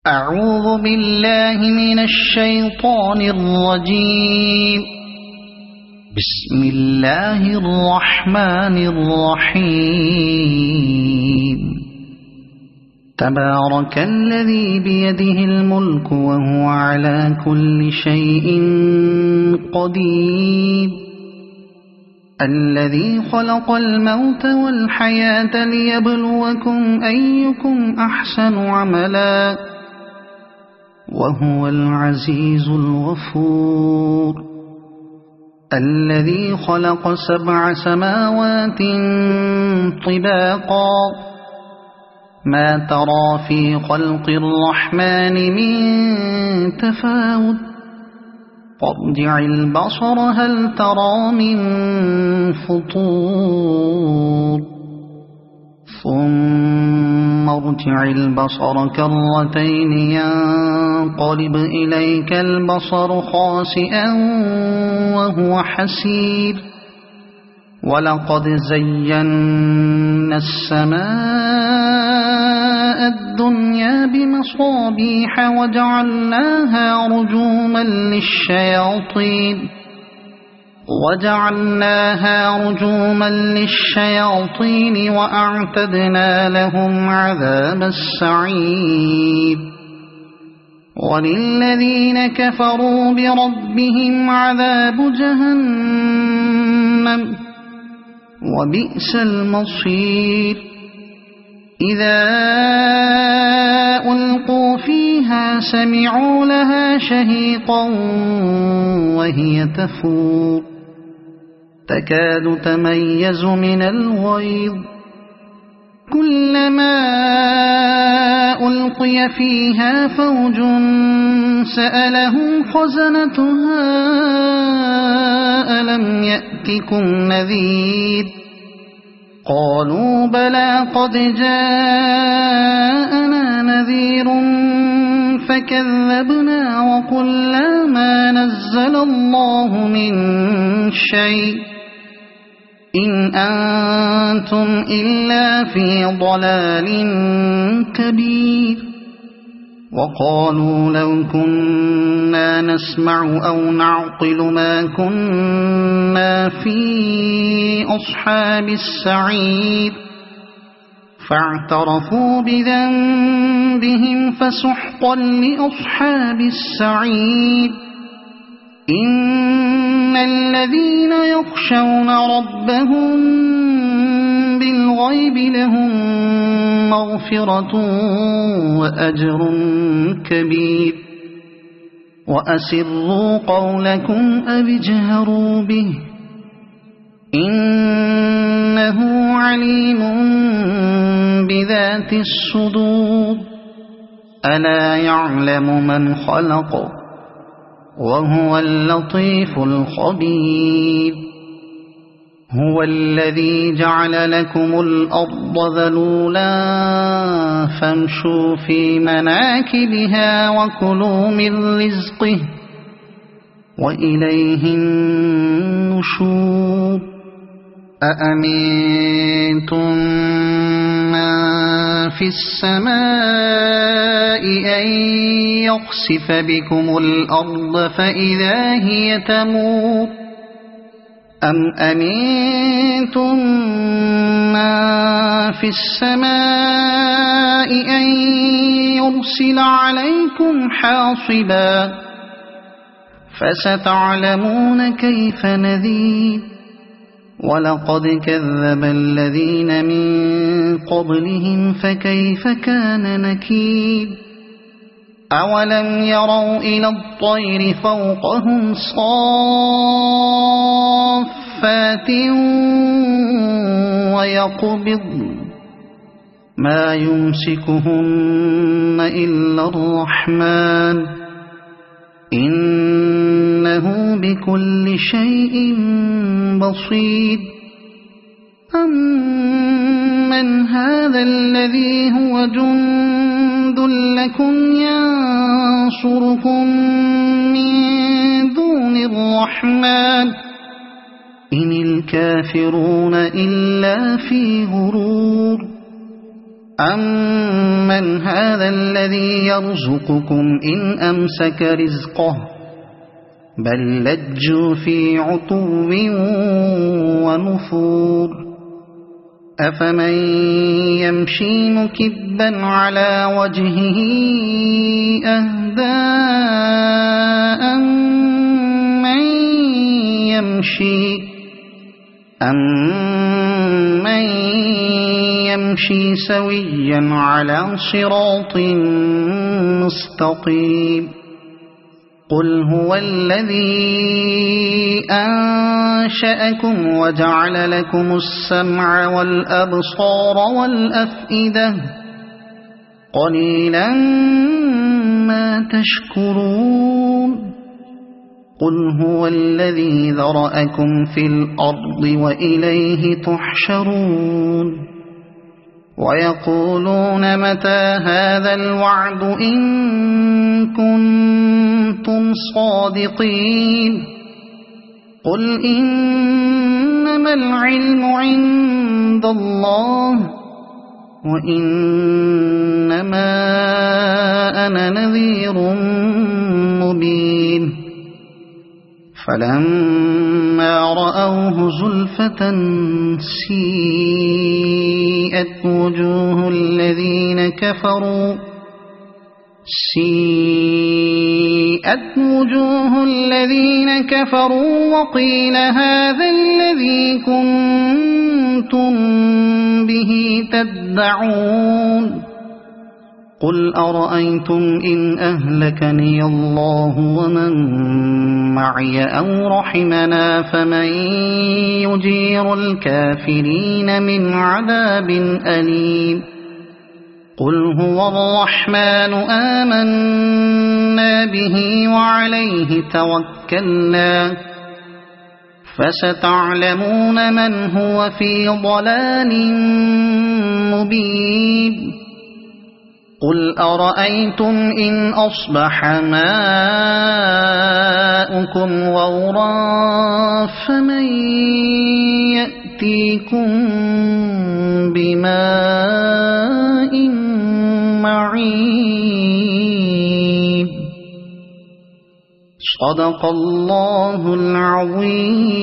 أعوذ بالله من الشيطان الرجيم. بسم الله الرحمن الرحيم. تبارك الذي بيده الملك وهو على كل شيء قدير. الذي خلق الموت والحياة ليبلوكم أيكم أحسن عملا وهو العزيز الغفور. الذي خلق 7 سماوات طباقا ما ترى في خلق الرحمن من تفاوت فارجع البصر هل ترى من فطور ثم ارجع البصر كرتين ينقلب إليك البصر خاسئا وهو حسير. ولقد زينا السماء الدنيا بمصابيح وجعلناها رجوما للشياطين وأعتدنا لهم عذاب السعير. وللذين كفروا بربهم عذاب جهنم وبئس المصير. إذا ألقوا فيها سمعوا لها شهيقا وهي تفور تكاد تميز من الغيظ. كلما ألقي فيها فوج سألهم خزنتها ألم يأتكم نذير قالوا بلى قد جاءنا نذير فكذبنا وقلنا ما نزل الله من شيء إن أنتم إلا في ضلال كبير. وقالوا لو كنا نسمع أو نعقل ما كنا في أصحاب السعير فاعترفوا بذنبهم فسحقا لأصحاب السعير. إن الذين يخشون ربهم بالغيب لهم مغفرة وأجر كبير. وأسروا قولكم أو اجهروا به إنه عليم بذات الصدور. ألا يعلم من خلق وهو اللطيف الخبير. هو الذي جعل لكم الأرض ذلولا فامشوا في مناكبها وكلوا من رزقه وإليه النشور. أأمنتم من في السماء أن يخسف بكم الأرض فإذا هي تمور أم أمنتم من في السماء أن يرسل عليكم حاصبا فستعلمون كيف نذير. ولقد كذب الذين من قبلهم فكيف كان نكير. أولم يروا إلى الطير فوقهم صافات ويقبضن ما يمسكهن إلا الرحمن إنه بكل شيء بصير. أمن هذا الذي هو جند لكم ينصركم من دون الرحمن إن الكافرون إلا في غرور. أَمَّنْ هَذَا الَّذِي يَرْزُقُكُمْ إِنْ أَمْسَكَ رِزْقَهُ بَل لَّجُّوا فِي عُتُوٍّ وَنُفُورٍ أَفَمَن يَمْشِي مُكِبًّا عَلَى وَجْهِهِ أَهْدَىٰ أَمَّن يَمْشِي سَوِيًّا عَلَى صِرَاطٍ مُّسْتَقِيمٍ قُلْ هُوَ الَّذِي أَنشَأَكُمْ وَجَعَلَ لَكُمُ السَّمْعَ وَالْأَبْصَارَ وَالْأَفْئِدَةَ قَلِيلًا مَّا تَشْكُرُونَ قُلْ هُوَ الَّذِي ذَرَأَكُمْ فِي الْأَرْضِ وَإِلَيْهِ تُحْشَرُونَ وَيَقُولُونَ مَتَىٰ هَٰذَا الْوَعْدُ إِن كُنتُمْ صَادِقِينَ قُلْ إِنَّمَا الْعِلْمُ عِندَ اللَّهِ وَإِنَّمَا أَنَا نَذِيرٌ مُّبِينٌ فَلَمَّا رَأَوْهُ زُلْفَةً سِيئَتْ وُجُوهُ الَّذِينَ كَفَرُوا وَقِيلَ هَٰذَا الَّذِي كُنتُم بِهِ تَدَّعُونَ قُلْ أَرَأَيْتُمْ إِنْ أَهْلَكَنِيَ اللَّهُ وَمَن مَّعِيَ أَوْ رَحِمَنَا فَمَن يُجِيرُ الْكَافِرِينَ مِنْ عَذَابٍ أَلِيمٍ قُلْ هُوَ الرَّحْمَٰنُ آمَنَّا بِهِ وَعَلَيْهِ تَوَكَّلْنَا فَسَتَعْلَمُونَ مَنْ هُوَ فِي ضَلَالٍ مُّبِينٍ قُلْ أَرَأَيْتُمْ إِنْ أَصْبَحَ مَاؤُكُمْ غَوْرًا فَمَن يَأْتِيكُم بِمَاءٍ مَّعِينٍ صَدَقَ اللَّهُ الْعَظِيمُ.